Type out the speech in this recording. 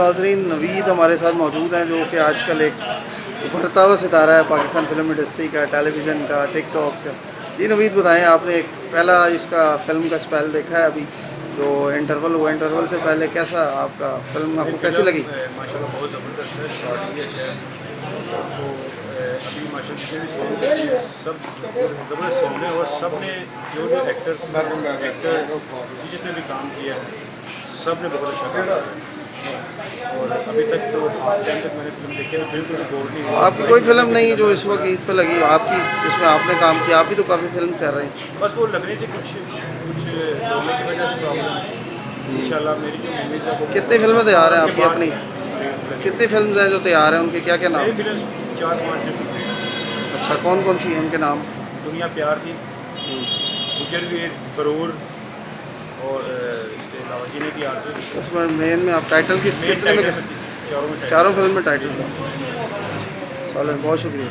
नाज़रीन, नवीद हमारे साथ मौजूद हैं जो कि आजकल एक उभरता हुआ सितारा है पाकिस्तान फिल्म इंडस्ट्री का, टेलीविज़न का, टिकटॉक का। जी नवीद, बताएं, आपने एक पहला इसका फ़िल्म का स्पेल देखा है अभी जो इंटरवल हुआ, इंटरवल से पहले कैसा आपका फ़िल्म आपको कैसी लगी? माशाल्लाह बहुत ज़बरदस्त है, स्टार्टिंग भी अच्छा है। तो अभी माशाल्लाह जितने भी सॉन्ग हैं सब ज़बरदस्त सॉन्ग हैं और सब ने जो एक्टर जिसने भी काम किया है सब ने बहुत अच्छा काम किया। और अभी तक तो हाफ टाइम तक मैंने फिल्म देखी है तो बिल्कुल भी बोर नहीं हुआ। आपकी कोई फ़िल्म नहीं जो इस वक्त ईद पे लगी हो आपकी, जिसमें आपने काम किया? आप भी तो काफ़ी फ़िल्म कर रहे हैं। बस वो लग रही थी कुछ बोलने की वजह से प्रॉब्लम। इंशाल्लाह मेरी जो मूवीज़ है वो कितनी फिल्में तैयार हैं आपकी अपनी? कितनी कितनी फिल्म हैं जो तैयार हैं, उनके क्या क्या नाम? मेरी फिल्म 4-5 जो अच्छा, कौन कौन सी हैं उनके नाम? दुनिया प्यार थी, गुजरवीर, बरूर और इसके अलावा जिन्हें की आरज़ू। उसमें मेन में आप टाइटल कितने में? चारों में चारों फिल्म में टाइटल था। चलो, बहुत शुक्रिया।